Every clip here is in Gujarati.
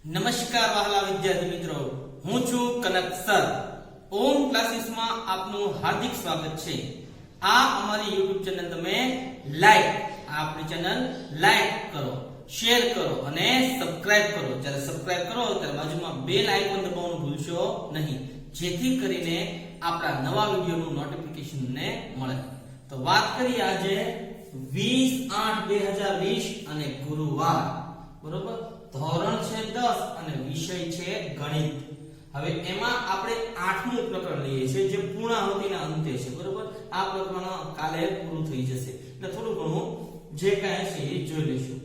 નમસ્કાર વહાલા વિદ્યાર્થી મિત્રો, હું છું કનક સર. ઓમ ક્લાસીસમાં આપનું હાર્દિક સ્વાગત છે. આ અમારી YouTube ચેનલ તમે આપણી ચેનલ લાઈક કરો, શેર કરો અને સબસ્ક્રાઇબ કરો. જ્યારે સબસ્ક્રાઇબ કરો ત્યારે બાજુમાં બેલ આઇકોન દબાવવાનું ભૂલશો નહીં, જેથી કરીને આપણા નવા વિડિયોનું નોટિફિકેશન ને મળે. તો વાત કરીએ આજે 20/8/2020 અને ગુરુવાર, બરોબર. ધોરણ છે 10 અને વિષય છે ગણિત. હવે એમાં આપણે 8મું પ્રકરણ લઈએ છીએ જે પૂર્ણાહુતિના અંતે છે, બરોબર. આ પ્રકરણ કાલે પૂરું થઈ જશે એટલે થોડું ઘણું જે કાંઈ છે એ જોઈ લઈશું.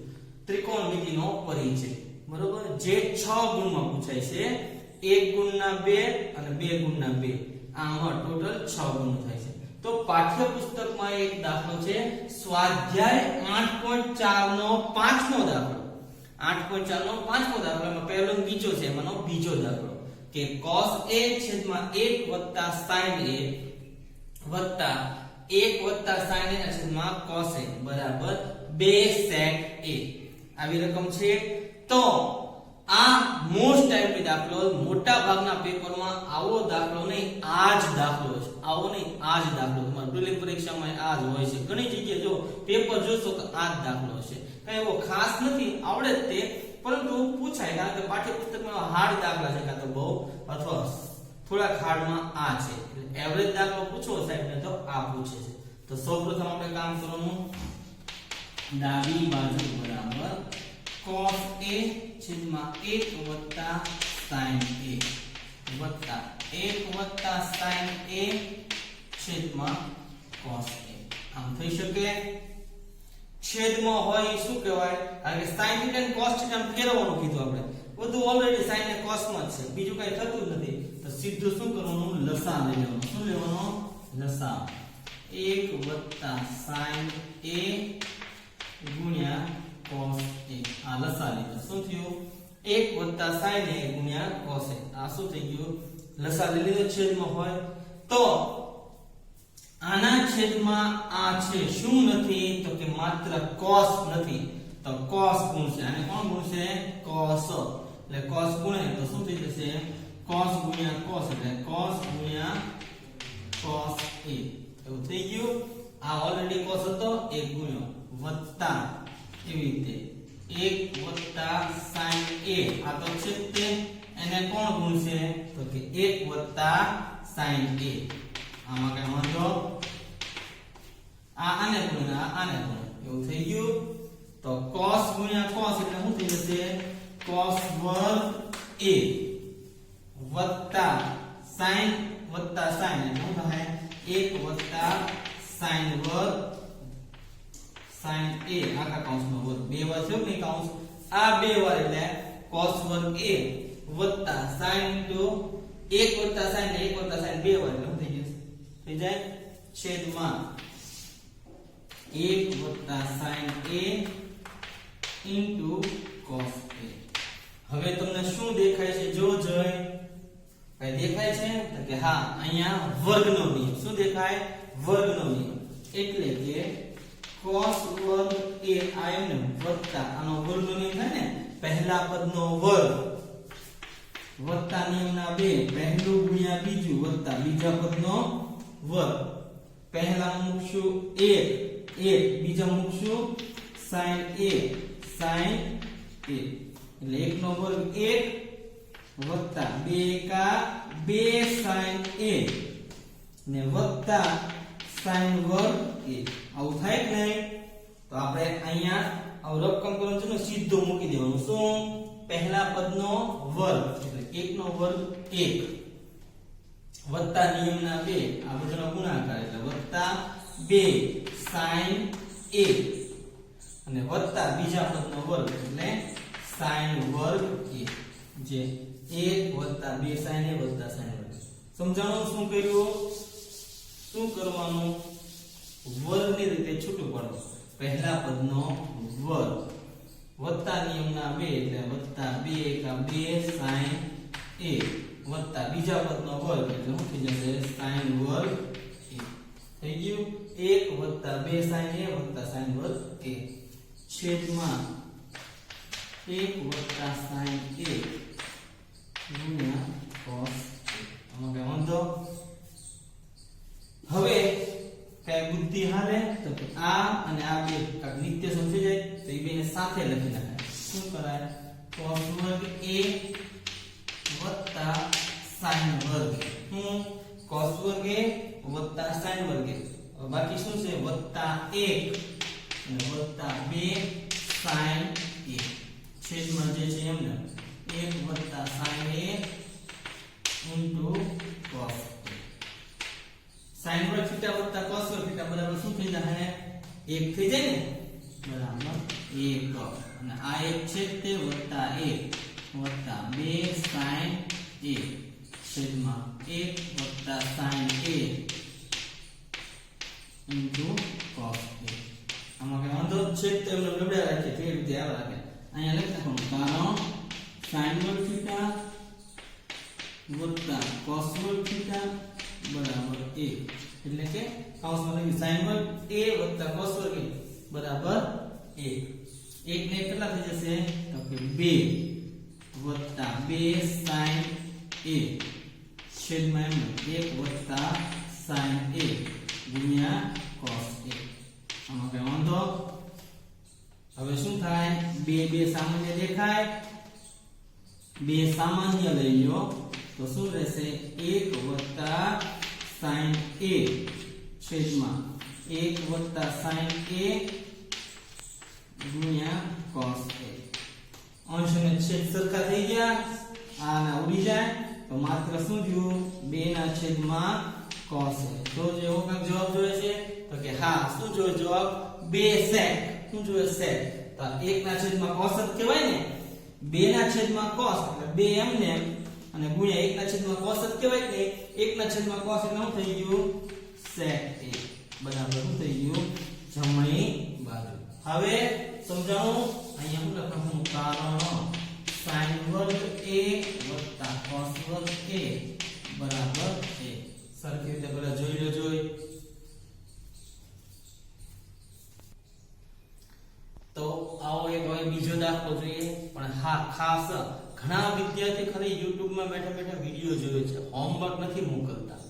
ત્રિકોણમિતિનો પરિચય, બરોબર, જે 6 ગુણમાં પૂછાય છે. 1 ગુણના 2 અને 2 ગુણના 2, આમાં ટોટલ 6 ગુણ થાય છે. તો પાઠ્યપુસ્તકમાં એક દાખલો છે સ્વાધ્યાય 8.4 નો 5મો દાખલો. 8.4 નો 5મો દાખલો, એમાં પહેલો બીજો છે, એમાંનો બીજો દાખલો કે cos a છેદમાં 1 sin a વત્તા 1 sin a છેદમાં cos a બરાબર 2 sec a આવી રકમ છે. તો આ મોસ્ટ ટાઈપની દાખલો, મોટા ભાગના પેપરમાં આવો દાખલો નહીં, આ જ દાખલો છે. આવો નહીં, આ જ દાખલો તમારી પ્રિલિમ પરીક્ષામાં આ જ હોય છે. ઘણી જગ્યાએ જો પેપર જોશો તો આ જ દાખલો છે. કઈ એવો ખાસ નથી, આવડે જ તે, પરંતુ પૂછાય કારણ કે પાઠ્યપુસ્તકમાં હાર્ડ દાખલા છે, કાં તો બહુ અથવા થોડા હાર્ડમાં આ છે. એટલે એવરેજ દાખલો પૂછો સાહેબને તો આ પૂછે છે. તો સૌપ્રથમ આપણે કામ કરવાનું, ડાબી બાજુ બરાબર cos a છેદમાં 1 વત્તા sin a વત્તા 1 sin a છેદમાં cos a. આમ થઈ શકે. છેદમાં હોય શું કહેવાય? કારણ કે sin θ અને cos θ ને ફેરવવાનું કીધું આપણે. બધું ઓલરેડી sin ને cos માં જ છે, બીજું કઈ થતું જ નથી. તો સીધું શું કરવાનું? લસા લઈ લેવાનું. શું લેવાનો? લસા. 1 sin a ગુણ્યા cos a. આ લસા લીધા. શું થયું? 1 sin a ગુણ્યા cos a. આ શું થઈ ગયું? લસા લઈ લીધો છેદમાં હોય. તો આના છેદમાં આ છે શું નથી? તો કે માત્ર cos નથી, તો cos ગુણશે. આને કોણ ગુણશે? cos. એટલે cos ગુણે તો શું થઈ જશે? cos ગુણ્યા cos એટલે cos ગુણ્યા cos a. એવું થઈ ગયું. આ ઓલરેડી cos હતો, 1 ગુણ્યો વત્તા એવી રીતે 1 sin a. આ તો છે તે, એને કોણ ગુણશે? તો કે 1 sin a. આમાં કઈ વાંધો? આને ગુણે આને ગુણે, એવું થઈ ગયું. તો cos ગુણ્યા cos એટલે શું થઈ જશે? cos વર્ગ a વત્તા sin એટલે શું થાય? 1 sin વર્ગ sin a આખા કૌંસનો વર્ગ. બે વાર છે ને કૌંસ, આ બે વાર એટલે cos વર્ગ a વત્તા sin into 1 sin ને 1 sin બે વાર એટલે શું થઈ જશે? થઈ જાય છેદમાં 1 sin a into cos a. હવે તમને શું દેખાય છે? જો જોઈ કઈ દેખાય છે? તો કે હા, અહીંયા વર્ગનો નિયમ. શું દેખાય? વર્ગનો નિયમ. એટલે કે cos વર્ગ a આને વત્તા આનો વર્ગનો નિયમ થાય ને, પહેલા પદનો વર્ગ વત્તા નિયમના 2, પહેલું ગુણ્યા બીજું વત્તા બીજા પદનો વર્ગ. પહેલા મૂકશું 1 બીજા મૂકશું sin a એટલે 1 નો વર્ગ 1 વત્તા 2 sin a ને વત્તા sin વર્ગ a. આવું થાય કે નહીં? તો આપણે અહીંયા આ રકમ કરવાનું છે, સીધો મૂકી દેવાનું. શું? પહેલા પદનો વર્ગ એટલે 1 નો વર્ગ 1 વત્તા નિયમના 2, આ બધાનો ગુણાકાર એટલે વત્તા 2 sin a અને વત્તા બીજા પદનો વર્ગ એટલે sin વર્ગ a, જે 1 2 sin a વત્તા sin વર્ગ. સમજાણું? શું કર્યું? શું કરવાનું? વર્ગની રીતે છૂટું પડે. પહેલા પદનો વર્ગ વત્તા નિયમના 2 એટલે વત્તા 2 sin a વત્તા બીજા પદનો વર્ગ એટલે શું થઈ જશે? sin વર્ગ a. થઈ ગયું. 1 2 sin a વત્તા sin વર્ગ a છેદમાં 1 sin a cos વર્ગ a વત્તા sin વર્ગ હું cos વર્ગ a વત્તા sin વર્ગ a બાકી શું છે વત્તા 1 અને વત્તા 2 sin a છેદમાં જે છે એમને 1 વત્તા sin a into cos sin વર્ગ થીટા વત્તા cos વર્ગ થીટા બરાબર શું થઈ જશે 1 થઈ જાય ને બરાબર 1 અને આ 1 છે તે વત્તા 1 વત્તા 2 sin a છેદમાં 1 વત્તા sin a into cos a આમાં કે વાંધો છે તો એમને લબડા રાખે તે રીતે આવા રાખે અહીંયા લખી નાખવાનું કારણ sin વર્ગ થીટા વત્તા cos વર્ગ થીટા બરાબર 1 એટલે કે કૌંસમાં લખી sin વર્ગ a વત્તા cos વર્ગ a બરાબર 1 1 ને કેટલા થઈ જશે તો કે 2 વત્તા 2 sin a છેદમાં 1 વત્તા sin a ગુણ્યા cos a આમાં કઈ વાંધો હવે શું થાય 2 2 સામાન્ય દેખાય 2 સામાન્ય લઈ લો તો શું રહેશે 1 વત્તા sin a છેદમાં 1 વત્તા sin a ગુણ્યા cos a અંશ અને છેદ સરખા થઈ ગયા આ ના ઉડી જાય તો માત્ર શું થયું 2 ના છેદમાં cos a તો જે ઓકા જવાબ જોઈએ છે તો કે હા શું જોઈએ જવાબ 2 sec શું જોઈએ sec તો 1 ના છેદમાં cos જ કહેવાય ને 2 ના છેદમાં cos એટલે 2 એમને અને ગુણ્યા 1 ના છેદમાં cos જ કહેવાય ને 1 ના છેદમાં cos એટલે શું થઈ ગયું sec a બરાબર શું થઈ ગયું જમણી બાજુ હવે સમજાવું અહીંયા હું લખવાનું કારણ sin વર્ગ a વત્તા cos વર્ગ a બરાબર a સરખી રીતે પેલા જોઈ લેજો તો આવો એક હવે બીજો દાખલો જોઈએ પણ હા ખાસ ઘણા વિદ્યાર્થી ખરી YouTube માં બેઠા બેઠા વિડિયો જોવે છે હોમવર્ક નથી મોકલતા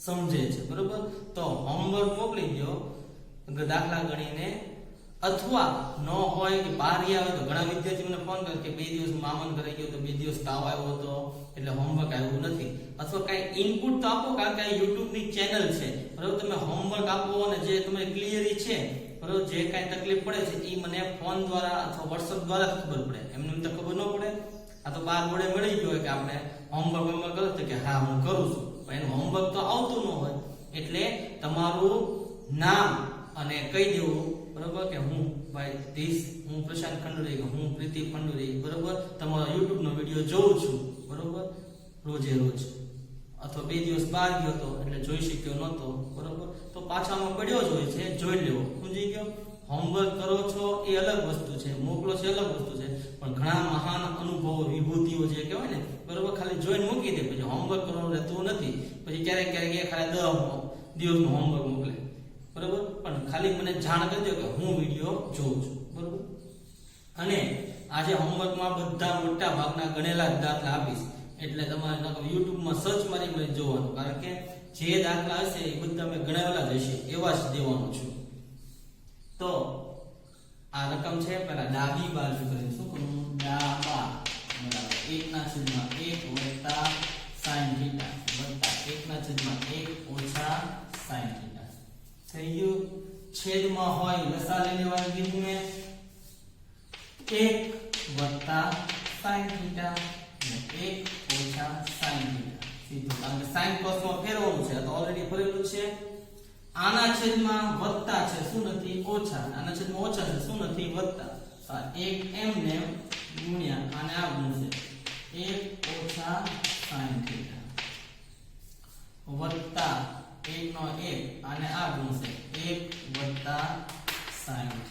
સમજે છે બરોબર તો હોમવર્ક મોકલી દો દાખલા ગણીને અથવા ન હોય કે બહાર ગયા હોય તો ઘણા વિદ્યાર્થીઓ મને ફોન કરે કે 2 દિવસ મામન ઘરે ગયો તો 2 દિવસ તાવ આવ્યો હતો એટલે હોમવર્ક આવ્યું નથી અથવા કઈ ઇનપુટ તો આપો કારણ કે આ YouTube ની ચેનલ છે બરોબર તમે હોમવર્ક આપો અને જે તમને ક્લિયરી છે બરોબર જે કાઈ તકલીફ પડે છે એ મને ફોન દ્વારા અથવા WhatsApp દ્વારા ખબર પડે એમને તો ખબર ન પડે આ તો બાર વડે મળી ગયો કે આપણે હોમવર્ક કરો તો કે હા હું કરું છું પણ એનું હોમવર્ક તો આવતું ન હોય એટલે તમારું નામ અને કહી દેવું બરોબર કે હું ભાઈ હું પ્રશાંત ખંડુરી હું પ્રીતિ ખંડુરી બરોબર તમારો YouTube નો વિડિયો જોઉં છું બરોબર રોજે રોજ અથવા 2 દિવસ બહાર ગયો તો એટલે જોઈ શક્યો નતો બરોબર તો પાછામાં પડ્યો જ હોય છે જોઈ લેવો સમજી ગયો હોમવર્ક કરો છો એ અલગ વસ્તુ છે મોકલો છે અલગ વસ્તુ છે પણ ઘણા મહાન અનુભવો વિભૂતિઓ જે કહેવાય ને બરોબર ખાલી જોઈને મૂકી દે પછી હોમવર્ક કરવાનું રહેતું નથી પછી ક્યારેક ક્યારેક એ ખાલી 10 દિવસનું હોમવર્ક મોકલે બરોબર પણ ખાલી મને જાણ કરી દો કે હું વિડિયો જોઉં છું બરોબર અને આજે હોમવર્કમાં બધા મોટા ભાગના ગણેલા દાખલા આપીશ એટલે તમારે YouTube માં સર્ચ મારી મને જોવાનું કારણ કે જે દાખલા હશે એ બધા મેં ગણાવેલા જ હશે એવા જ દેવાનું છું તો આ રકમ છે પહેલા ડાબી બાજુ કરી શું કરું ડાબા બરાબર 1 ના છેદમાં 1 વત્તા sin θ વત્તા 1 ના છેદમાં 1 ઓછા sin θ થઈ ગયું છેદમાં હોય લસા લઈ લેવાનું કીધું મેં 1 વત્તા sin θ અને 1 ઓછા sin θ સીધું કારણ કે sin cos માં ફેરવવાનું છે તો ઓલરેડી ફરેલું છે આના છેદમાં વત્તા છે શું નથી ઓછા આના છેદમાં ઓછા છે શું નથી વત્તા આ 1 m ને ગુણ્યા આને આ ગુણશે 1 ઓછા sin θ વત્તા 1 નો 1 આને આ ગુણશે 1 વત્તા sin θ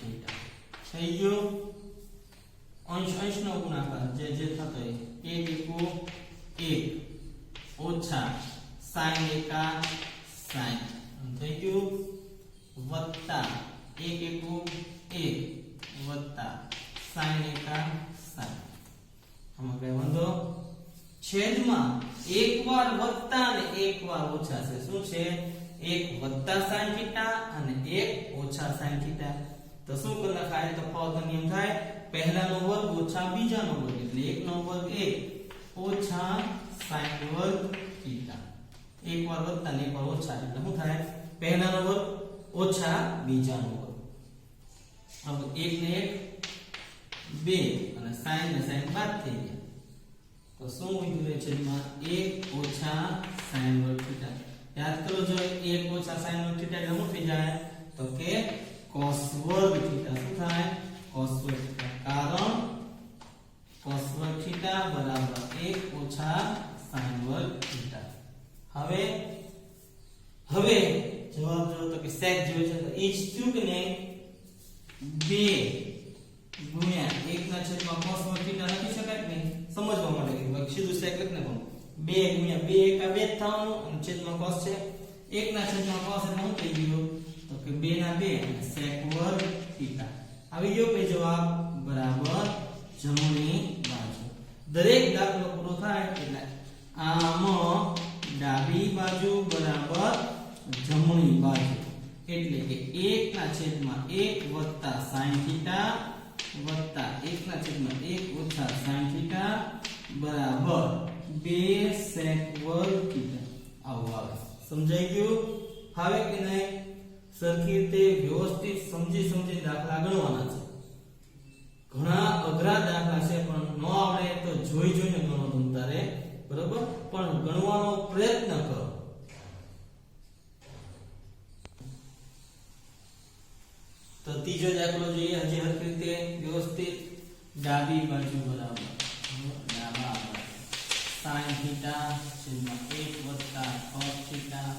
થઈ ગયું અંશ નો ગુણાકાર જે થતો હોય 1 * 1 ઓછા sin એકા sin થઈ ગયું વત્તા 1 * 1 વત્તા sin એકા sin આમાં કઈ વાંધો છેદમાં એકવાર વત્તા અને એકવાર ઓછા છે શું છે 1 વત્તા sin θ અને 1 ઓછા sin θ તો શું કરી લખાય તો તફાવતનો નિયમ થાય પહેલાનો વર્ગ ઓછા બીજાનો વર્ગ એટલે 1 નો વર્ગ 1 ઓછા sin વર્ગ થીટા. એક વાર વત્તા ને એક વાર ઓછા એટલે શું થાય? પહેલાનો વર્ગ ઓછા બીજાનો વર્ગ. હવે 1 ને 1 2 અને sin ને sin બાદ થઈ ગયા. તો શું વધ્યું રહે છેદમાં 1 ઓછા sin વર્ગ થીટા. યાદ કરો જો 1 ઓછા sin વર્ગ થીટા એટલે શું થઈ જાય? તો કે cos વર્ગ થીટા. શું થાય? cos વર્ગ થીટા. કારણ cos વર્ગ થીટા બરાબર 1 ઓછા sin વર્ગ થીટા. હવે જવાબ જો તો કે sec જેવો છે તો h ક્યુબ ને 2 ગુણ્યા 1 ના છેદમાં cos વર્ગ થીટા લખી શકાય કે નહીં? સમજવા માટે કે સીધું sec લખને પણ 2 ગુણ્યા 2 એકા 2 થવાનું અને છેદમાં cos છે 1 ના છેદમાં cos એટલે શું થઈ ગયું? તો કે 2 ના 2 અને sec વર્ગ થીટા. આવી ગયો કે જવાબ બરાબર જમણી બાજુ. દરેક દાખલો પૂરો થાય એટલે આમ ડાબી બાજુ બરાબર જમણી બાજુ એટલે કે 1 ના છેદમાં 1 વત્તા sin થીટા વત્તા 1 ના છેદમાં 1 ઓછા sin થીટા બરાબર 2 sec વર્ગ થીટા. આવું આવે. સમજાઈ ગયું? હવે કે નહીં? સરખી રીતે વ્યવસ્થિત સમજી દાખલા ગણવાના છે. ઘણા અઘરા દાખલા છે પણ ન આવડે તો જોઈને ગણો તમે તારે, બરોબર? પણ ગણવાનો પ્રયત્ન કરો. તો ત્રીજો દાખલો જોઈએ હજી સરખી રીતે વ્યવસ્થિત. ડાબી બાજુ બરાબર ડાબા sin થીટા છેદમાં 1 વત્તા cos થીટા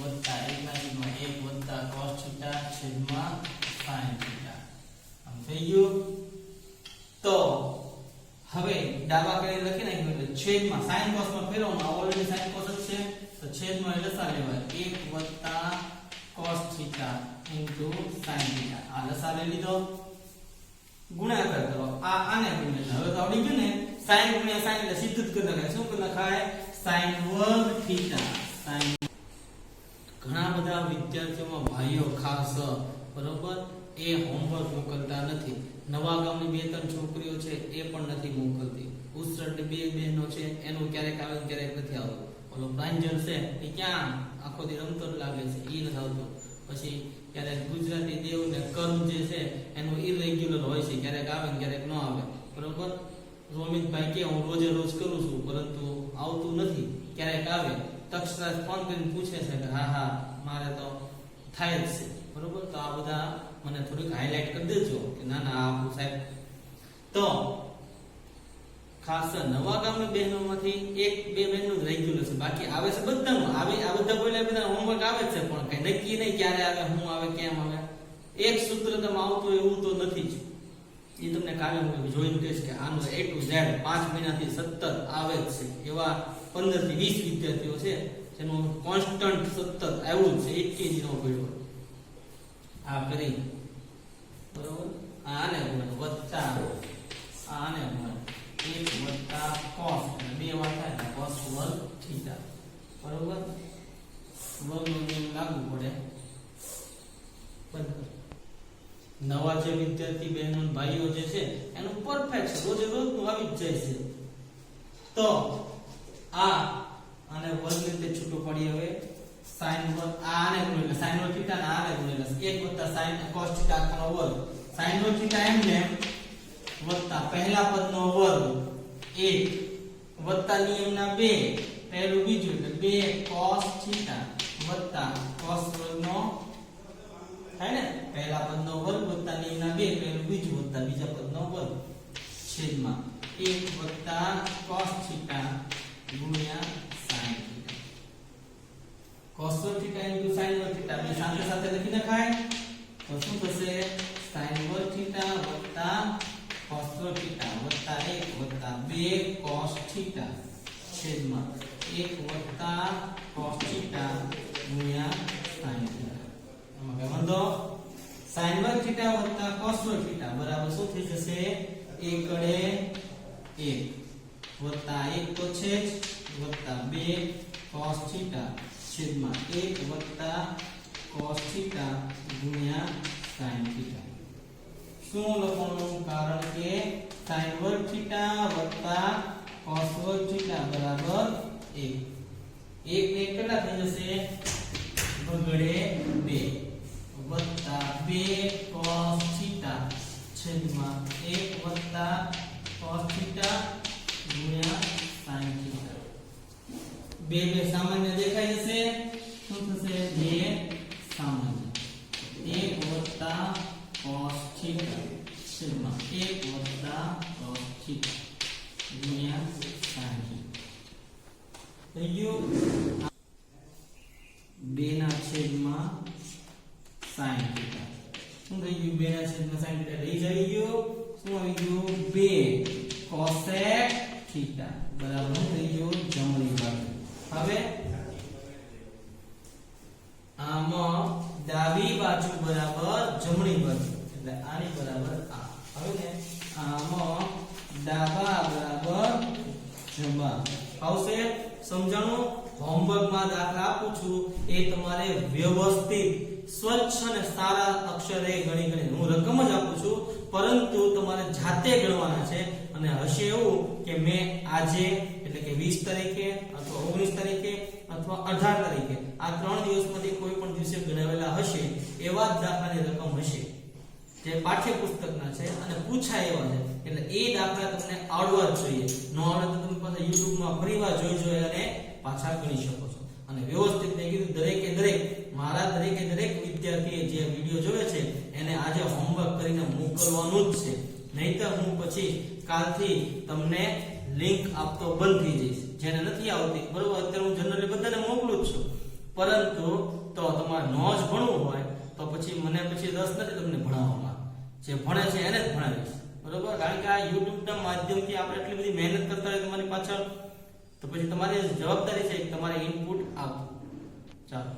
વત્તા 1 ના છેદમાં 1 વત્તા cos થીટા છેદમાં sin થીટા. આમ થઈ ગયું. તો હવે ડાબા કઈ લખી નાખ્યું એટલે છેદમાં sin cos માં ફેરવવાનું. ઓલરેડી sin cos જ છે તો છેદમાં એટલે લસા લેવાય 1 વત્તા cos theta into sin theta. આ લસા લઈ લીધો. ગુણાકાર કરો. આને ગુણ્યા. હવે તો આવડી ગયું ને? sin ગુણ્યા sin એટલે સીધું જ કરી નાખાય. શું કરી નાખાય? sin વર્ગ થીટા. sin. ઘણા બધા વિદ્યાર્થીઓમાં ભાઈઓ ખાસ બરોબર એ હોમવર્ક મોકલતા નથી. નવા ગામની બે ત્રણ છોકરીઓ છે એ પણ નથી મોકલતી. ઉસરડ બે બહેનો છે એનું ક્યારેક આવે ક્યારેક નથી આવતું. ઓલો પ્રાંજલ છે એ ક્યાં આખો દી રમતો જ લાગે છે એ નથી આવતો. પછી ક્યારેક ગુજરાતી દેવ ને કર્મ જે છે એનું ઇરેગ્યુલર હોય છે, ક્યારેક આવે ને ક્યારેક ન આવે. બરોબર? રોમિતભાઈ કે હું રોજે રોજ કરું છું પરંતુ આવતું નથી. ક્યારેક આવે તક્ષરાજ ફોન કરીને પૂછે છે કે હા મારે તો થાય જ છે. બરોબર? તો આ બધા મને થોડીક હાઇલાઇટ કરી દેજો કે ના આપણું સાહેબ. તો ખાસ નવા ગામની બહેનોમાંથી એક બે બહેનનું રેગ્યુલર છે, બાકી આવે છે બધાનું. આવે આ બધા બોલ્યા બધા હોમવર્ક આવે છે પણ કઈ નક્કી નહીં ક્યારે આવે, હું આવે, કેમ આવે. એક સૂત્ર તમે આવતું એવું તો નથી જ. એ તમને કાલે હું જોઈને કહીશ કે આનું A to Z 5 મહિનાથી સતત આવે જ છે. એવા 15 થી 20 વિદ્યાર્થીઓ છે જેનું કોન્સ્ટન્ટ સતત આવ્યું જ છે. એક કે નો પડ્યો આ કરી. બરોબર? આને વત્તા આને 1 વત્તા cos એટલે બે વાર થાય cos વર્ગ થીટા. બરોબર? વર્ગનો નિયમ લાગુ પડે. નવા જે વિદ્યાર્થી બહેનો ભાઈઓ જે છે એનું પરફેક્ટ રોજ રોજનું આવી જ જાય છે. તો આને વર્ગ રીતે છૂટું પડી. હવે sin વર્ગ આને ગુણેલા sin વર્ગ થીટા ને આને ગુણેલા 1 વત્તા sin cos થીટા આખનો વર્ગ. sin વર્ગ થીટા એમ ને વત્તા પહેલા પદનો વર્ગ 1 વત્તા નિયમના 2 પહેલું બીજું એટલે 2 cos થીટા વત્તા cos વર્ગનો થાય ને પહેલા પદનો વર્ગ વત્તા નિયમના 2 પહેલું બીજું વત્તા બીજા પદનો વર્ગ છેદમાં 1 વત્તા cos થીટા ગુણ્યા sin થીટા. cos વર્ગ થીટા ઇન્ટુ sin વર્ગ થીટા બે સાથે સાથે લખી નખાય તો શું થશે? sin વર્ગ થીટા વત્તા cos વર્ગ થીટા વત્તા 1 વત્તા 2 cos થીટા છેદમાં 1 વત્તા cos થીટા ગુણ્યા sin થીટા. આમાં કઈ વાંધો? sin વર્ગ થીટા વત્તા cos વર્ગ થીટા બરાબર શું થઈ જશે? 1 વડે 1 વત્તા 1 તો છે જ વત્તા 2 cos થીટા છેદમાં 1 વત્તા cos થીટા ગુણ્યા sin થીટા. શું લખવાનું? કારણ કે sin વર્ગ થીટા વત્તા cos વર્ગ થીટા બરાબર 1. 1 ને કેટલા થઈ જશે? બગડે 2 વત્તા 2 cos થીટા છેદમાં 1 વત્તા cos થીટા ગુણ્યા sin થીટા. 2 સામાન્ય દેખાઈ જશે. શું થશે? 2 સામાન્ય 1 વત્તા cos થીટા છેદમાં 1 વત્તા cos થીટા ગુણ્યા sin થીટા. થઈ ગયું? 2 ના છેદમાં sin થીટા. શું થઈ ગયું? 2 ના છેદમાં sin થીટા લઈ જઈ ગયો. શું આવી ગયું? 2 cosec થીટા બરાબર થઈ ગયું જમણી બાજુ. હવે આમાં ડાબી બાજુ બરાબર જમણી બાજુ એટલે આની બરાબર આ. હવે ને આમાં ડાબા બરાબર જમા આવશે. સમજાણું? હોમવર્કમાં દાખલા આપું છું એ તમારે વ્યવસ્થિત સ્વચ્છ અને સારા અક્ષરે ગણી હું રકમ જ આપું છું, પરંતુ તમારે જાતે ગણવાના છે. અને હશે એવું કે મેં આજે એટલે કે 20 તારીખે અથવા 19 તારીખે અથવા 18 તારીખે આ 3 દિવસમાંથી કોઈ પણ દિવસે ગણાવેલા હશે એવા જ દાખલાની રકમ હશે જે પાઠ્યપુસ્તકના છે અને પૂછાય એવા છે. એટલે એ દાખલા તમને આવડવા જ જોઈએ. ન આવડે તો તમે પાછા યુટ્યુબમાં ફરીવાર જોઈ અને પાછા ગણી શકો છો. અને વ્યવસ્થિત મેં કીધું દરેક મારા દરેક વિદ્યાર્થીએ જે વિડિયો જોવે છે એને આજે હોમવર્ક કરીને મોકલવાનું જ છે. નહીતર હું પછી કાલથી તમને લિંક આપતો બંધ થઈ જઈશ. જેને નથી આવતી બરોબર, અત્યારે હું જનરલી બધાને મોકલું જ છું, પરંતુ તો તમારે ન જ ભણવું હોય તો પછી મને પછી રસ નથી તમને ભણાવવામાં. જે ભણે છે એને જ ભણાવીશ બરોબર. કારણ કે આ YouTube ના માધ્યમથી આપણે એટલી બધી મહેનત કરતા હોય તમારી પાછળ, તો પછી તમારી જવાબદારી છે કે તમારે ઇનપુટ આપવું. ચાલો.